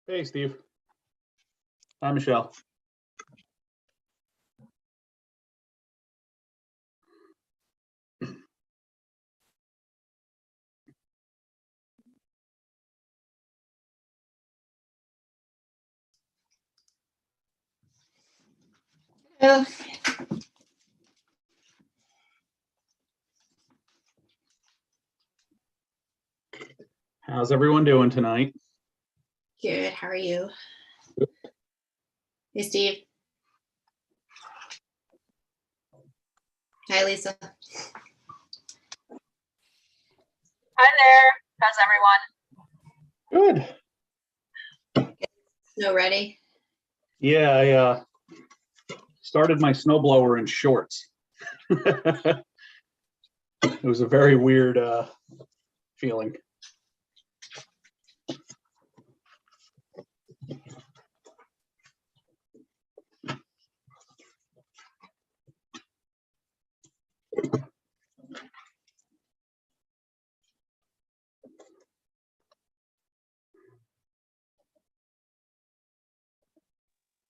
Hey, Steve. Hi, Michelle. Oh, How's everyone doing tonight? good. How are you? Hey, Steve. Hi, Lisa. Hi there. How's everyone? Good. Snow ready? Yeah, I started my snowblower in shorts. It was a very weird feeling.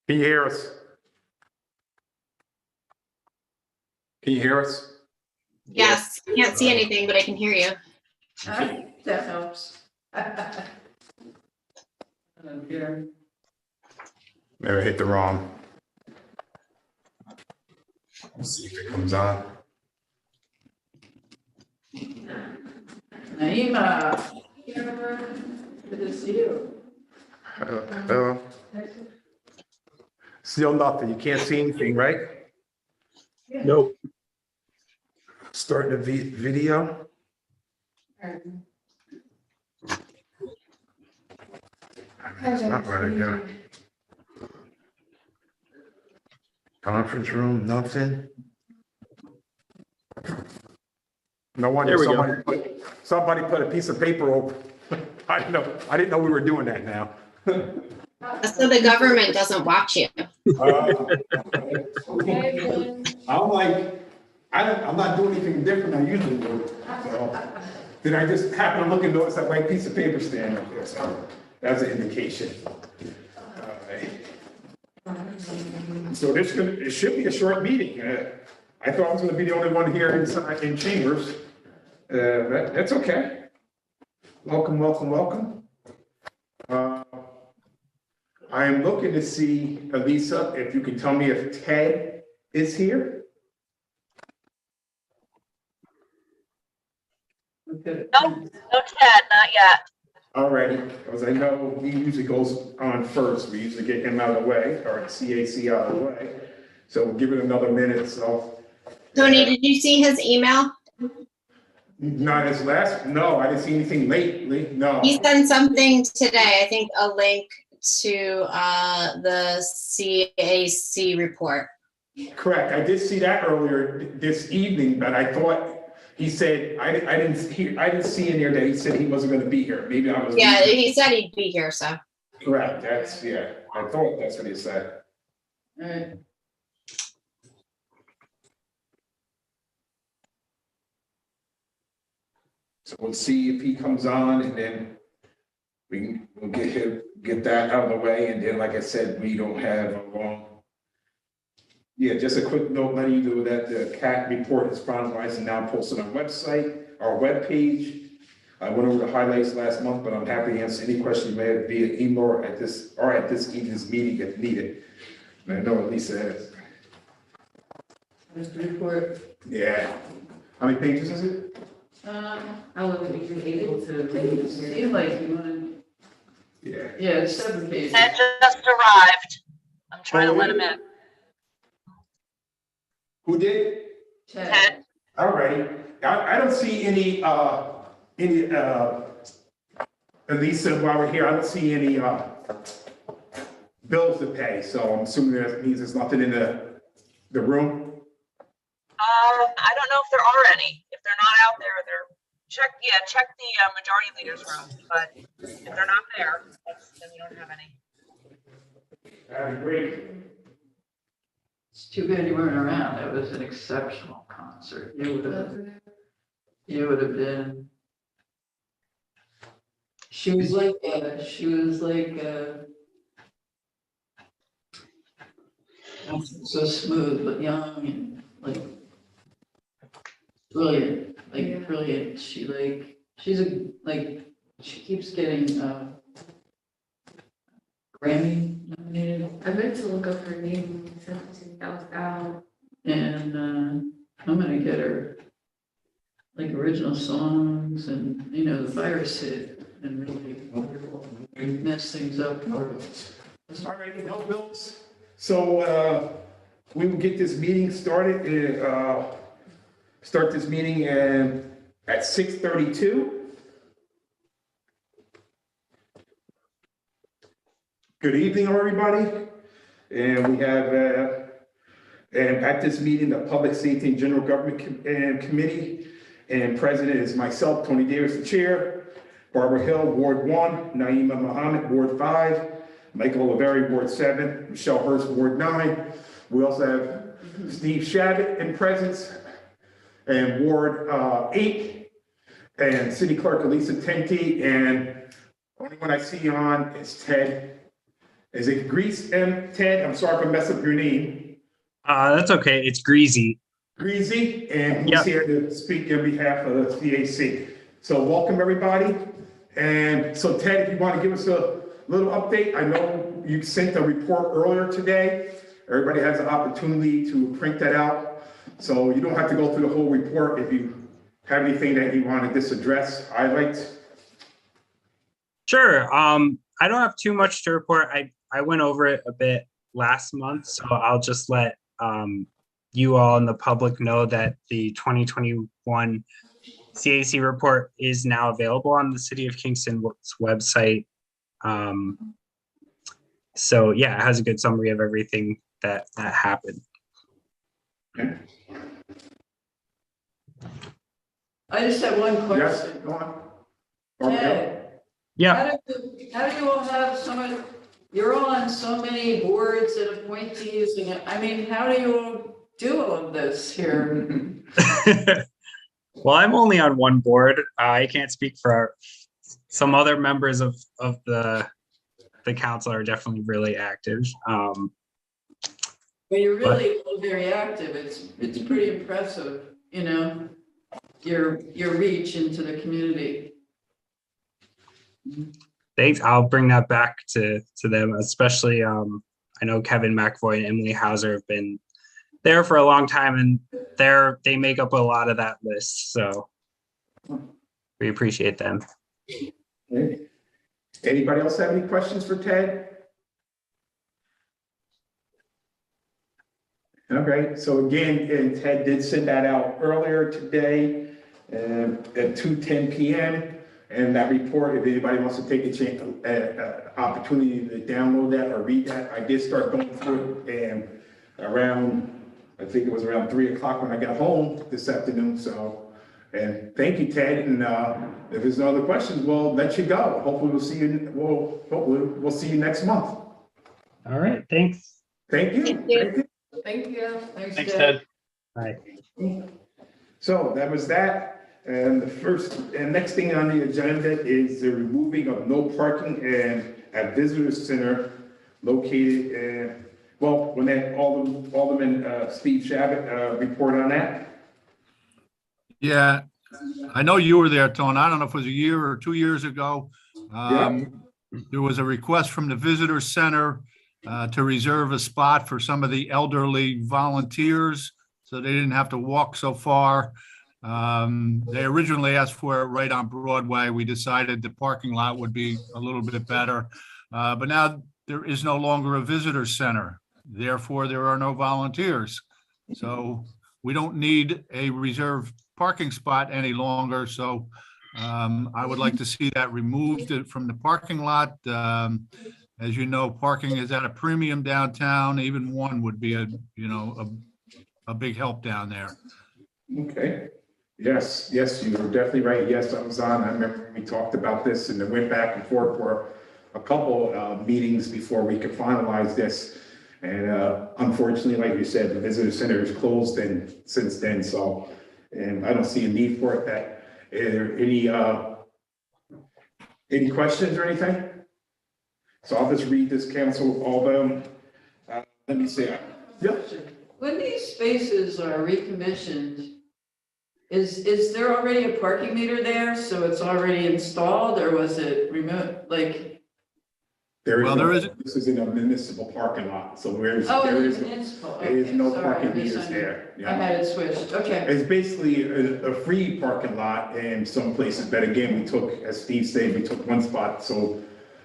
Can you hear us? Can you hear us? Yes. Can't see anything, but I can hear you. That helps. Here. Maybe I hit the wrong. Let's see if it comes on. Naima. Good to see you. Still nothing. You can't see anything, right? Nope. Starting the video. It's not right again. Conference room, nothing. No wonder There we go. somebody put a piece of paper over. I didn't know we were doing that now. So the government doesn't watch you. I'm not doing anything different than I usually do. So, then I just happen to look and notice that white piece of paper standing up there, so that's an indication. All right. So it should be a short meeting. I thought I was gonna be the only one here in chambers. That's okay. Welcome, welcome, welcome. I am looking to see, Elisa, if you can tell me if Ted is here. Nope, no Ted, not yet. Alrighty, because I know he usually goes on first. We usually get him out of the way, or CAC out of the way. So we'll give it another minute, so. Tony, did you see his email? Not his last, no, I didn't see anything lately, no. He sent something today, I think a link to the CAC report. Correct, I did see that earlier this evening, but I thought, he said, I didn't see in there that he said he wasn't gonna be here. Maybe I was. Yeah, he said he'd be here, so. Correct, yeah, I thought that's what he said. All right. So we'll see if he comes on and then we'll get that out of the way. And then, like I said, we don't have a long. Yeah, just a quick note letting you know that the Cac Report is finalized and now posted on our webpage. I went over the highlights last month, but I'm happy to answer any question you may have via email or at this evening's meeting if needed. And I know Lisa has. There's the report. Yeah. How many pages is it? How long have you been able to? Seems like you want Yeah. to. Yeah, it's 7 pages. Ted just arrived. I'm trying to let him in. Who did? Ted. All righty. I don't see any, Elisa, while we're here, I don't see any, bills to pay, so I'm assuming that means there's nothing in the room? I don't know if there are any. If they're not out there, check the majority leaders room. But if they're not there, then we don't have any. That'd be great. It's too bad you weren't around. That was an exceptional concert. You would have been She was like, so smooth, but young and like brilliant, like brilliant. She's she keeps getting Grammy nominated. I meant to look up her name since that was out. And I'm gonna get her like original songs and, the virus hit and really mess things up. All right, no bills. So we will get this meeting started. Start this meeting at 6:32. Good evening, everybody. And we have, and at this meeting, the Public Safety and General Government Committee, and President is myself, Tony Davis, the Chair, Barbara Hill, Ward 1, Naima Muhammad, Ward 5, Michael Oliveri, Ward 7, Michelle Hurst, Ward 9. We also have Steve Shabbat in presence, and Ward 8, and City Clerk Elisa Tenti, and only one I see on is Ted. Is it Grease M? Ted, I'm sorry if I messed up your name. That's okay. It's Greasy. Greasy, and Yep. he's here to speak on behalf of the CAC. So welcome, everybody. And so Ted, if you want to give us a little update, I know you sent a report earlier today. Everybody has an opportunity to print that out. So you don't have to go through the whole report. If you have anything that you want to address, highlights. Sure. I don't have too much to report. I went over it a bit last month, so I'll just let you all and the public know that the 2021 CAC report is now available on the City of Kingston's website. So yeah, it has a good summary of everything that happened. Okay. I just have one Yes, question. go on. Ted, Yeah. how do you all have you're all on so many boards and appointees, and how do you all do all of this here? Well, I'm only on one board. I can't speak for some other members of the council are definitely really active. Well, you're really all very active. It's pretty impressive, your reach into the community. Thanks. I'll bring that back to them, especially I know Kevin McVoy and Emily Hauser have been there for a long time, and they make up a lot of that list. So we appreciate them. Okay. Anybody else have any questions for Ted? Okay, so again, and Ted did send that out earlier today at 2:10 p.m. And that report, if anybody wants to take a chance, opportunity to download that or read that, I did start going through it and I think it was around 3 o'clock when I got home this afternoon. So, and thank you, Ted. And if there's no other questions, we'll let you go. Hopefully we'll see you. Hopefully we'll see you next month. All right. Thanks. Thank you. Thank you. Thank you. Thanks, Ted. Bye. So that was that. And the next thing on the agenda is the removing of no parking at visitor center located when that Alderman Steve Shabbat report on that. Yeah, I know you were there, Tone. I don't know if it was a year or 2 years ago. There was a request from the visitor center to reserve a spot for some of the elderly volunteers so they didn't have to walk so far. They originally asked for it right on Broadway. We decided the parking lot would be a little bit better. But now there is no longer a visitor center. Therefore, there are no volunteers. So we don't need a reserved parking spot any longer. So I would like to see that removed from the parking lot. As you know, parking is at a premium downtown. Even one would be a big help down there. Okay. Yes, you were definitely right. Yes, I was on. I remember we talked about this and it went back and forth for a couple meetings before we could finalize this. And unfortunately, like you said, the visitor center is closed since then. So, and I don't see a need for it. Are there any Any questions or anything? So I'll just read this council, all of them. Let me see. Yeah. When these spaces are recommissioned, is there already a parking meter there? So it's already installed, or was it remote, like? Well, there is- This is in a municipal parking lot, so Oh, there it's is, municipal. there is Okay, no sorry, parking I meters misunderstood. there. I Yeah. had it switched, okay. It's basically a free parking lot in some places, but again, we took, as Steve said, we took one spot, so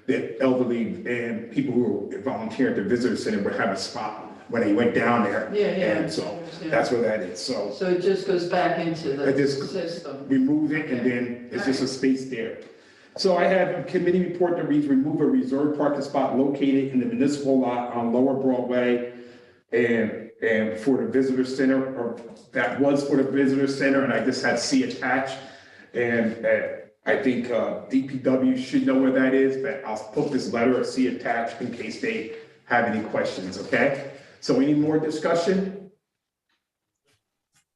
the elderly and people who volunteer at the visitor center would have a spot when they went down there. Yeah, And so that's where that is, so So it just goes back into I the just- system. remove it and then it's just a space there. So I have a committee report that reads, remove a reserved parking spot located in the municipal lot on Lower Broadway and for the visitor center, or that was for the visitor center, and I just had C attached. And I think DPW should know where that is, but I'll put this letter of C attached in case they have any questions, okay? So any more discussion?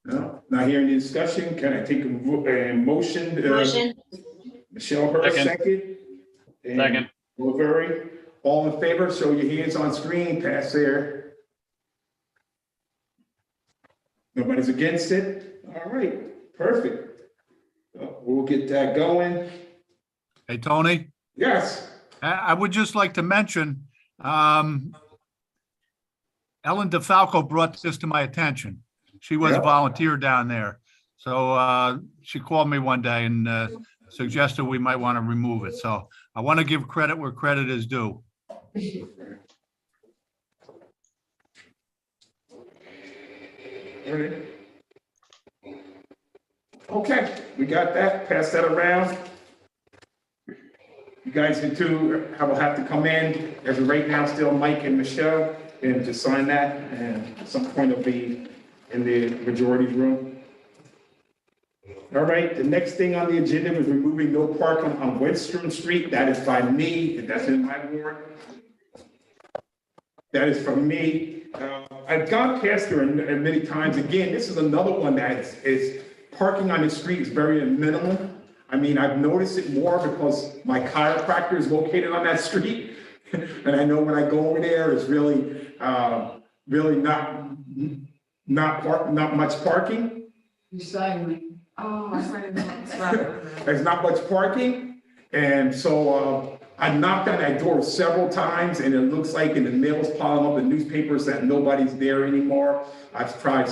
No, not hearing any discussion. Can I take a motion? Motion, Michelle Hurst, Second. second. And Second. Laveri, all in favor, show your hands on screen, pass there. Nobody's against it? All right, perfect. We'll get that going. Hey, Tony, Yes, I would just like to mention, Ellen DeFalco brought this to my attention. She was a Yeah. volunteer down there. So she called me one day and suggested we might want to remove it. So I want to give credit where credit is due. okay, we got that, pass that around. You guys can too, I will have to come in, as of right now, still Mike and Michelle, and to sign that, and at some point it'll be in the majority room. All right, the next thing on the agenda is removing no parking on Western Street. That is by me, that's in my ward. That is from me. I've gone past there many times. Again, this is another one that is parking on the street is very minimal. I mean, I've noticed it more because my chiropractor is located on that street. And I know when I go over there, it's really, really not much parking. Recycling. Oh, I tried to. There's not much parking. And so I knocked on that door several times and it looks like in the mail's piling up in newspapers that nobody's there anymore. I've tried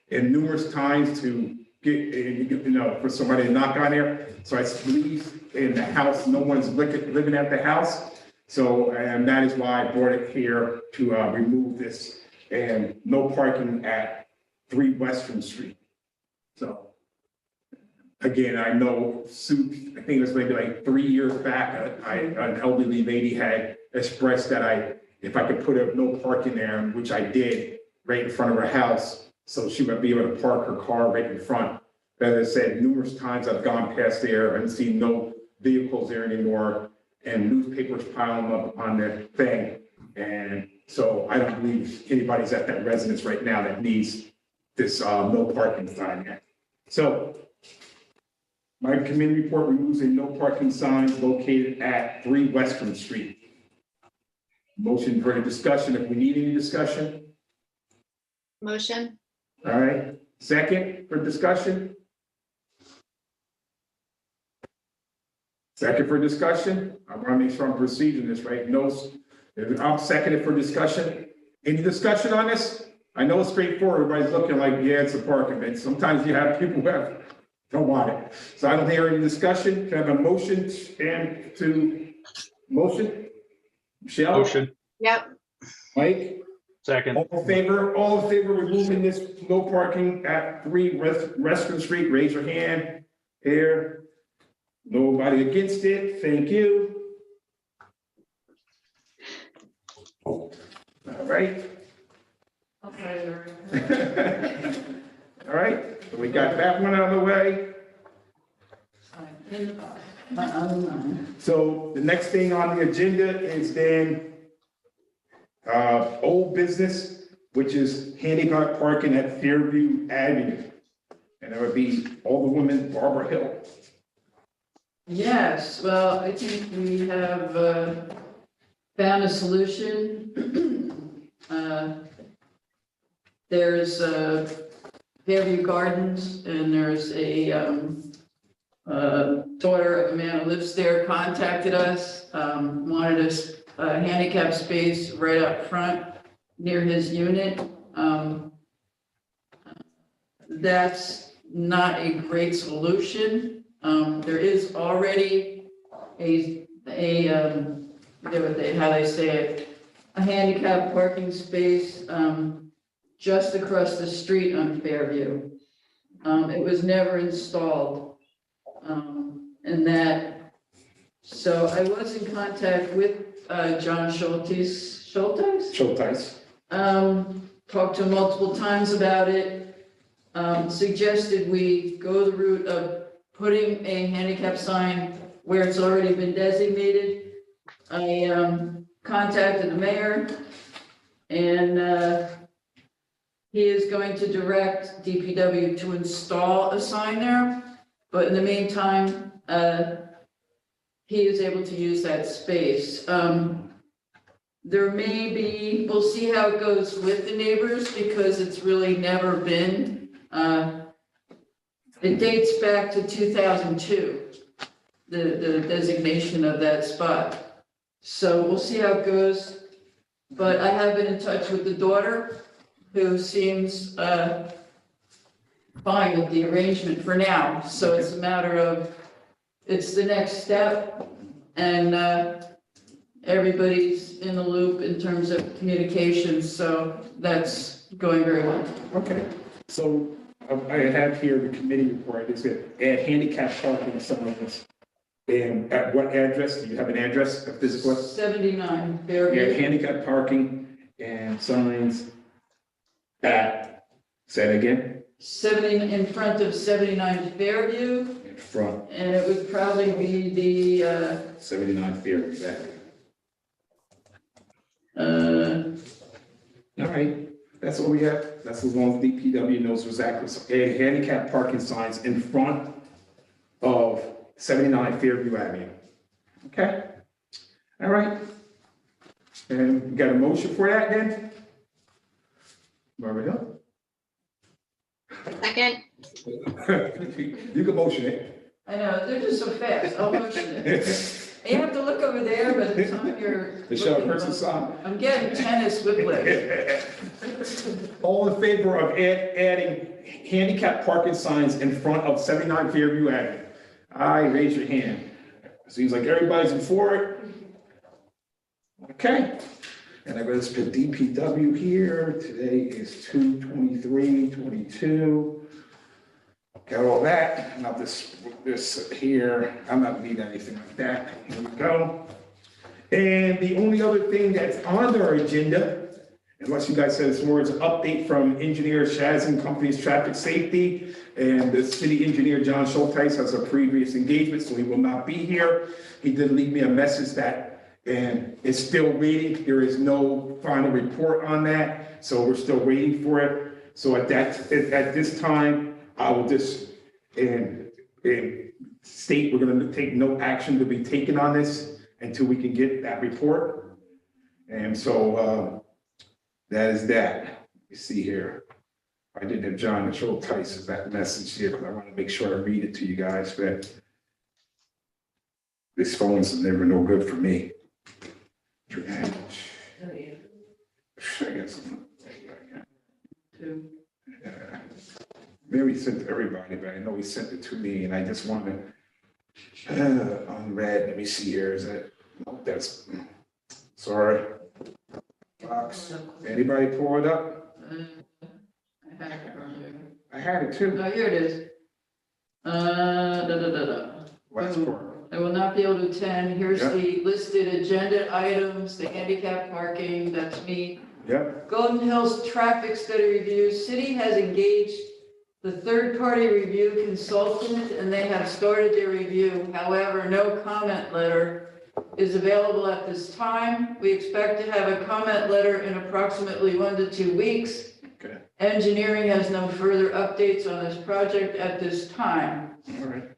in numerous times to get, for somebody to knock on there. So I leave in the house, no one's living at the house. So, and that is why I brought it here to remove this and no parking at 3 Western Street. So, again, I know, Sue, I think it was maybe like 3 years back, an elderly lady had expressed that if I could put a no parking there, which I did, right in front of her house, so she would be able to park her car right in front. But as I said, numerous times I've gone past there and seen no vehicles there anymore and newspapers piling up on the thing. And so I don't believe anybody's at that residence right now that needs this no parking sign yet. So my committee report removes a no parking sign located at 3 Western Street. Motion for the discussion, if we need any discussion. motion, All right, second for discussion? Second for discussion? I want to make sure I'm proceeding this right. No, I'll second it for discussion. Any discussion on this? I know it's straightforward. Everybody's looking like, yeah, it's a parking, but sometimes you have people who don't want it. So I don't hear any discussion. Can I have a motion and to motion? Michelle? Motion. yep, Mike? Second. All in favor of removing this no parking at 3 Western Street, raise your hand. Here. Nobody against it, thank you. All right. Okay. All right, so we got that one out of the way. In the box. My other line. So the next thing on the agenda is then old business, which is handicap parking at Fairview Avenue. And that would be Alderwoman Barbara Hill. Yes, well, I think we have found a solution. There's Fairview Gardens, and there's a daughter of a man who lives there contacted us, wanted a handicap space right up front near his unit. That's not a great solution. There is already a handicap parking space just across the street on Fairview. It was never installed. So I was in contact with John Schultes. Talked to him multiple times about it. Suggested we go the route of putting a handicap sign where it's already been designated. I contacted the mayor, and he is going to direct DPW to install a sign there. But in the meantime, he is able to use that space. There may be, we'll see how it goes with the neighbors, because it's really never been. It dates back to 2002, the designation of that spot. So we'll see how it goes. But I have been in touch with the daughter, who seems fine with the arrangement for now. So it's a matter of, it's the next step, and everybody's in the loop in terms of communication, so that's going very well. Okay, so I have here the committee report. It's going to add handicap parking to some of this. And at what address? Do you have an address, a physical? 79 Yeah, Fairview. handicap parking and signs at, say it again? 70 in front of 79 Fairview, In front, and it would probably be the 79 Fairview, back. All right, that's what we have. That's as long as DPW knows exactly. So add handicap parking signs in front of 79 Fairview Avenue. Okay? All right. And you got a motion for that then? Barbara Hill? Second, You can motion it. I know, they're just so fast, I'll motion it. You have to look over there, but it's on your. The show person song. I'm getting tennis whiplash. All in favor of adding handicap parking signs in front of 79 Fairview Avenue? Aye, raise your hand. Seems like everybody's in for it. Okay. And I'm gonna put DPW here. Today is 2/23/22. Got all that. Now this here, I'm not needing anything like that. Here we go. And the only other thing that's on our agenda, unless you guys said it's more, is an update from engineer Shaz and Company's traffic safety. And the city engineer, John Schultes, has a previous engagement, so he will not be here. He did leave me a message that, and it's still waiting. There is no final report on that, so we're still waiting for it. So at this time, I will just state we're going to take no action to be taken on this until we can get that report. And so that is that. Let me see here. I didn't have John Schultes that message here, but I want to make sure I read it to you guys. But this phone's never no good for me. I guess. Maybe he sent it to everybody, but I know he sent it to me, and I just wanted unread. Let me see here. Is that? No, that's. Sorry. Box. Anybody pull it up? I had it earlier. I had it too. Oh, here it is. Last part. I will not be able to attend. Here's Yep. the listed agenda items, the handicap parking, that's me. Yep. Golden Hills Traffic Study Review. City has engaged the third-party review consultant, and they have started their review. However, no comment letter is available at this time. We expect to have a comment letter in approximately 1 to 2 weeks. Okay. Engineering has no further updates on this project at this time. All right.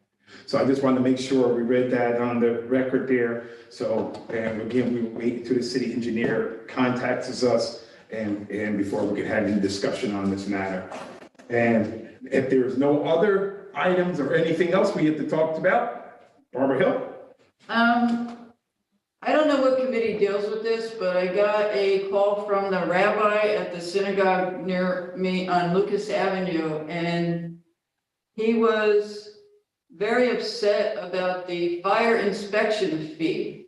So I just wanted to make sure we read that on the record there. So, and again, we will wait until the city engineer contacts us and before we can have any discussion on this matter. And if there's no other items or anything else we have to talk about, Barbara Hill? I don't know what committee deals with this, but I got a call from the rabbi at the synagogue near me on Lucas Avenue, and he was very upset about the fire inspection fee.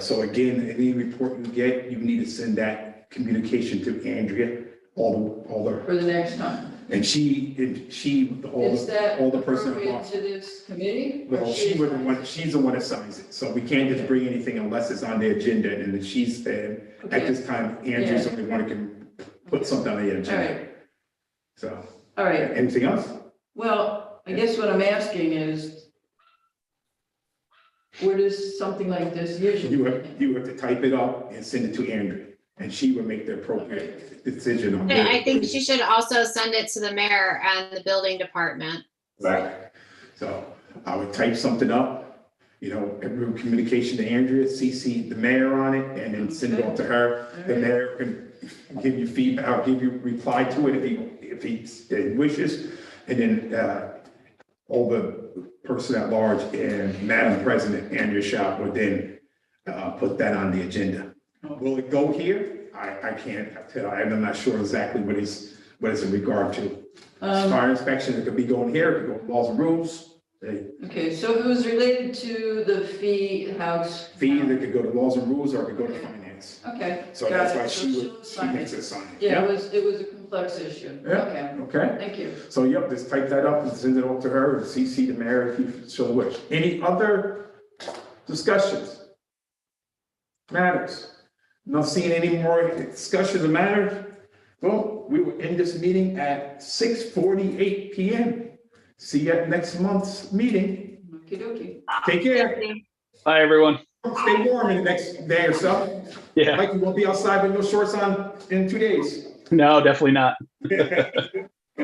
So again, any report you get, you need to send that communication to Andrea, all the, For the next time. and she, Is that all the person appropriate involved. to this committee? Or Well, she's the one that signs it, so we can't just bring anything unless it's on the agenda, and then she's, at this time, Andrew's the only one who can put something on the All agenda. right, So, all right. anything else? Well, I guess what I'm asking is, where does something like this usually? You have to type it up and send it to Andrea, and she will make the appropriate decision on I that. think she should also send it to the mayor and the building department. Right. So I would type something up, every communication to Andrea, CC the mayor on it, and then send it on to her. The mayor can give you feedback, I'll give you reply to it if he wishes. And then all the person at large and Madam President, Andrea Shop, would then put that on the agenda. Will it go here? I can't tell. I'm not sure exactly what it's in regard to. Fire inspection, it could be going here, it could go laws and rules. Okay, so if it was related to the fee house. Fee, it could go to laws and rules, or it could go to finance. Okay. So got that's it. why So she sign makes it. it sign. Yeah, it was a complex issue. Yeah. Okay, Okay. thank you. So yep, just type that up and send it on to her, and CC the mayor if you so wish. Any other discussions? Matters? Not seeing any more discussions of matters? Well, we will end this meeting at 6:48 PM. See you at next month's meeting. Okey dokey. Take care. Bye, everyone. Stay warm in the next day or so. Yeah, Mike, you won't be outside with no shorts on in 2 days. no, definitely not.